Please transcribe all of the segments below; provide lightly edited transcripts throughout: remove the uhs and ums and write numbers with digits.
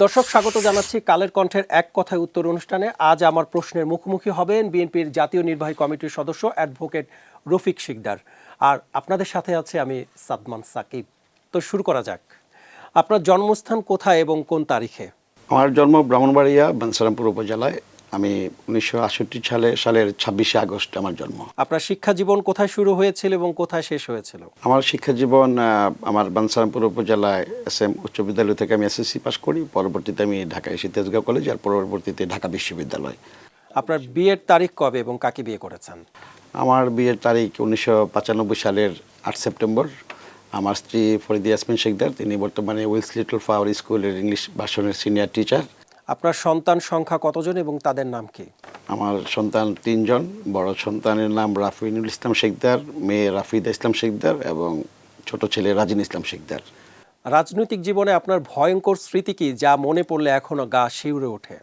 দর্শক স্বাগত জানাচ্ছি কালের কণ্ঠের এক কথায় উত্তর অনুষ্ঠানে। আজ আমার প্রশ্নের মুখোমুখি হবেন বিএনপির জাতীয় নির্বাহী কমিটির সদস্য অ্যাডভোকেট রফিক শিকদার, আর আপনাদের সাথে আছে আমি সাদমান সাকিব। তো শুরু করা যাক। আপনার জন্মস্থান কোথায় এবং কোন তারিখে? আমার জন্ম ব্রাহ্মণবাড়িয়া বাঞ্ছারামপুর উপজেলায়। আমি 1968 সালের 26শে আগস্ট আমার জন্ম। আপনার শিক্ষা জীবন কোথায় শুরু হয়েছিল এবং কোথায় শেষ হয়েছিল? আমার শিক্ষা জীবন আমার বাঞ্ছারামপুর উপজেলায় SM উচ্চ বিদ্যালয় থেকে আমি SSC পাস করি। পরবর্তীতে আমি ঢাকা এসে তেজগাঁও কলেজ, আর পরবর্তীতে ঢাকা বিশ্ববিদ্যালয়। আপনার বিয়ের তারিখ কবে এবং কাকে বিয়ে করেছেন? আমার বিয়ের তারিখ 1995 সালের 8 সেপ্টেম্বর। আমার স্ত্রী ফরিদা ইয়াসমিন শিকদার, তিনি বর্তমানে উইলস লিটল ফ্লাওয়ার স্কুলের ইংলিশ ভার্সনের সিনিয়র টিচার। আপনার সন্তান সংখ্যা কতজন এবং তাদের নাম কি? আমার সন্তান 3 জন। বড় সন্তানের নাম রাফিনুল ইসলাম শিকদার, মেয়ে রাফিদা ইসলাম শিকদার এবং ছোট ছেলে রাজিন ইসলাম শিকদার। রাজনৈতিক জীবনে আপনার ভয়ঙ্কর স্মৃতি কি, যা মনে পড়লে এখনো গা শিউরে ওঠে?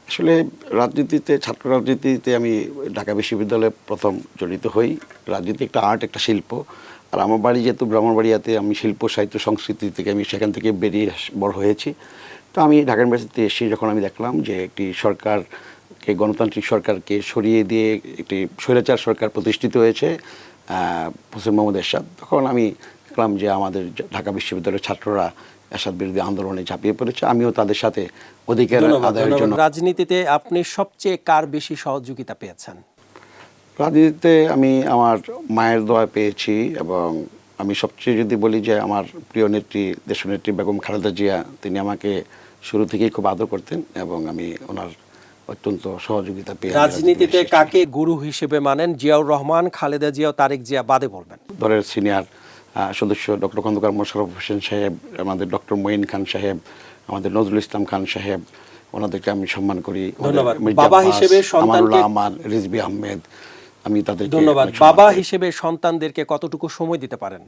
আসলে রাজনীতিতে, ছাত্র রাজনীতিতে আমি ঢাকা বিশ্ববিদ্যালয়ে প্রথম জড়িত হই। রাজনীতি একটা আর্ট, একটা শিল্প। আর আমার বাড়ি যেহেতু ব্রাহ্মণবাড়িয়াতে, আমি শিল্প সাহিত্য সংস্কৃতি থেকে আমি সেখান থেকে বেরিয়ে বড় হয়েছি। তো আমি ঢাকা ইউনিভার্সিটিতে এসে যখন আমি দেখলাম যে একটি সরকারকে, গণতান্ত্রিক সরকারকে সরিয়ে দিয়ে একটি স্বৈরাচার সরকার প্রতিষ্ঠিত হয়েছে হোসেন মোহাম্মদ এরশাদ, তখন আমি দেখলাম যে আমাদের ঢাকা বিশ্ববিদ্যালয়ের ছাত্ররা এরশাদ বিরোধী আন্দোলনে ঝাঁপিয়ে পড়েছে। আমিও তাদের সাথে অধিকার আদায়ের জন্য। রাজনীতিতে আপনি সবচেয়ে কার বেশি সহযোগিতা পেয়েছেন? রাজনীতিতে আমি আমার মায়ের দোয়া পেয়েছি, এবং আমি সবচেয়ে যদি বলি যে আমার প্রিয় নেত্রী, দেশনেত্রী বেগম খালেদা জিয়া, তিনি আমাকে শুরু থেকেই খুব আদর করতেন এবং আমি ওনার অত্যন্ত সহযোগিতা পেয়েছি। রাজনীতিতে কাকে গুরু হিসেবে মানেন? জিয়াউর রহমান, খালেদা জিয়া, তারেক জিয়া বাদে বলবেন। দলের সিনিয়র সদস্য ডক্টর খন্দকার মোশাররফ হোসেন সাহেব, আমাদের ডক্টর মঈন খান সাহেব, আমাদের নজরুল ইসলাম খান সাহেব, ওনাদেরকে আমি সম্মান করি। ধন্যবাদ। বাবা হিসেবে সন্তানকে, আমার রিজভী আহমেদ, আমি তাদেরকে ধন্যবাদ। বাবা হিসেবে সন্তানদেরকে কতটুকু সময় দিতে পারেন?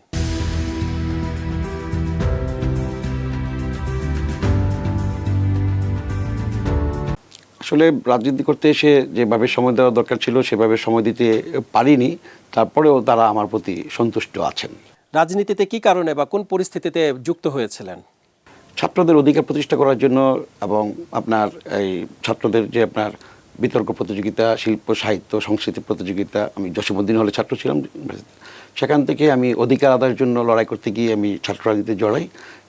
আসলে রাজনীতি করতে এসে যেভাবে সময় দেওয়া দরকার ছিল সেভাবে সময় দিতে পারিনি, তারপরেও তারা আমার প্রতি সন্তুষ্ট আছেন। রাজনীতিতে কি কারণে বা কোন পরিস্থিতিতে যুক্ত হয়েছিলেন? ছাত্রদের অধিকার প্রতিষ্ঠা করার জন্য, এবং আপনার এই ছাত্রদের যে আপনার বিতর্ক প্রতিযোগিতা, শিল্প সাহিত্য সংস্কৃতি প্রতিযোগিতা, আমি জসীমউদ্দিন হলে ছাত্র ছিলাম, সেখান থেকে আমি অধিকার আদায়ের জন্য লড়াই করতে গিয়ে আমি ছাত্র রাজনীতিতে জড়াই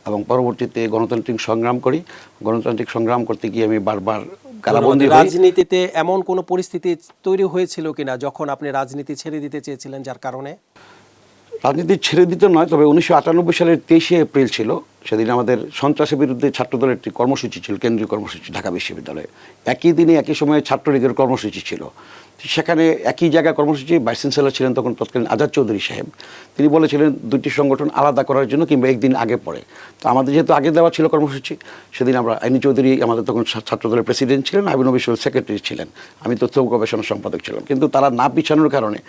এবং পরবর্তীতে গণতান্ত্রিক সংগ্রাম করি। গণতান্ত্রিক সংগ্রাম করতে গিয়ে আমি বারবার কারাবন্দী হই। রাজনীতিতে এমন কোনো পরিস্থিতি তৈরি হয়েছিল কিনা যখন আপনি রাজনীতি ছেড়ে দিতে চেয়েছিলেন, যার কারণে? রাজনীতি ছেড়ে দিতে নয়, তবে 1998 সালের 23শে এপ্রিল ছিল, সেদিন আমাদের সন্ত্রাসের বিরুদ্ধে ছাত্রদলের একটি কর্মসূচি ছিল, কেন্দ্রীয় কর্মসূচি ঢাকা বিশ্ববিদ্যালয়ে। একই দিনে একই সময়ে ছাত্রলীগের কর্মসূচি ছিল। সেখানে একই জায়গায় কর্মসূচি, ভাইস চ্যান্সেলর ছিলেন তখন তৎকালীন আজাদ চৌধুরী সাহেব। তিনি বলেছিলেন দুটি সংগঠন আলাদা করার জন্য কিংবা একদিন আগে পরে। তো আমাদের যেহেতু আগে দেওয়া ছিল কর্মসূচি, সেদিন আমরা আইনি চৌধুরী আমাদের তখন ছাত্রদলের প্রেসিডেন্ট ছিলেন, আইবুল নবী সেক্রেটারি ছিলেন, আমি তথ্য গবেষণা সম্পাদক ছিলাম। কিন্তু তারা না পিছানোর কারণে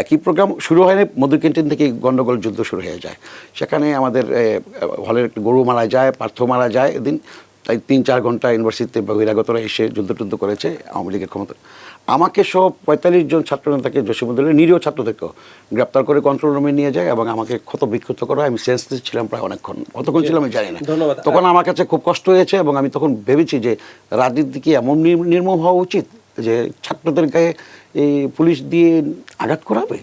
একই প্রোগ্রাম শুরু হয়নি, মধু ক্যান্টিন থেকে গণ্ডগোল যুদ্ধ শুরু হয়ে যায়। সেখানে আমাদের হলের একটি গরু মারা যায়, পার্থ মারা যায় এদিন। তাই 3-4 ঘন্টা ইউনিভার্সিটিতে বহিরাগতরা এসে যুদ্ধ করেছে আওয়ামী লীগের ক্ষমতা। আমাকে সহ 45 জন ছাত্রনেতাকে, জসীমউদ্দিনের নিরীহ ছাত্রদেরকেও গ্রেপ্তার করে কন্ট্রোল রুমে নিয়ে যায় এবং আমাকে ক্ষত বিক্ষত করা। আমি সেন্সলেস ছিলাম প্রায় অনেকক্ষণ, কতক্ষণ ছিলাম আমি জানি না। তখন আমার কাছে খুব কষ্ট হয়েছে এবং আমি তখন ভেবেছি যে রাজনীতি কি এমন নির্মম হওয়া উচিত যে ছাত্রদের গায়ে এই পুলিশ দিয়ে আঘাত করাবে,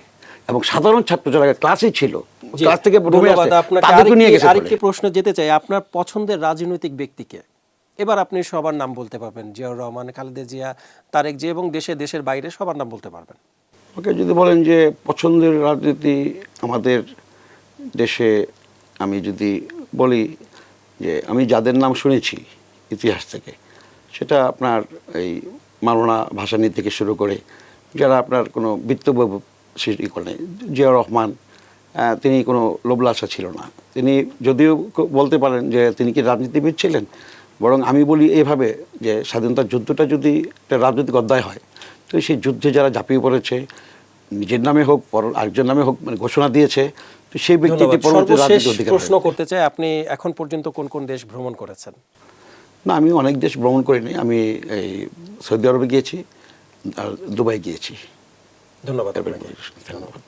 এবং সাধারণ ছাত্র যারা ক্লাসে ছিল, ক্লাস থেকে তাদেরকে নিয়ে গেছে। আরেকটি প্রশ্ন যেতে চাই, আপনার পছন্দের রাজনৈতিক ব্যক্তিকে? এবার আপনি সবার নাম বলতে পারবেন, জিয়াউর রহমান, খালেদা জিয়া, তারেক জিয়া, এবং দেশের বাইরে সবার নাম বলতে পারবেন। ওকে, যদি বলেন যে পছন্দের রাজনীতি আমাদের দেশে, আমি যদি বলি যে আমি যাদের নাম শুনেছি ইতিহাস থেকে, সেটা আপনার এই মাওলানা ভাসানী থেকে শুরু করে যারা আপনার কোনো বৃত্তবৈভ সৃষ্টি করেন। জিয়াউর রহমান, তিনি কোনো লোভলাসা ছিল না। তিনি যদিও বলতে পারেন যে তিনি কি রাজনীতিবিদ ছিলেন, বরং আমি বলি এভাবে যে স্বাধীনতার যুদ্ধটা যদি একটা রাজনৈতিক অধ্যায় হয়, তো সেই যুদ্ধে যারা ঝাঁপিয়ে পড়েছে, নিজের নামে হোক আরেকজনের নামে হোক, মানে ঘোষণা দিয়েছে, তো সেই ব্যক্তিটি পরবর্তী রাজনৈতিক অধিকার। প্রশ্ন করতে চাই, আপনি এখন পর্যন্ত কোন কোন দেশ ভ্রমণ করেছেন? না, আমি অনেক দেশ ভ্রমণ করিনি। আমি এই সৌদি আরবে গিয়েছি আর দুবাই গিয়েছি। ধন্যবাদ। ধন্যবাদ।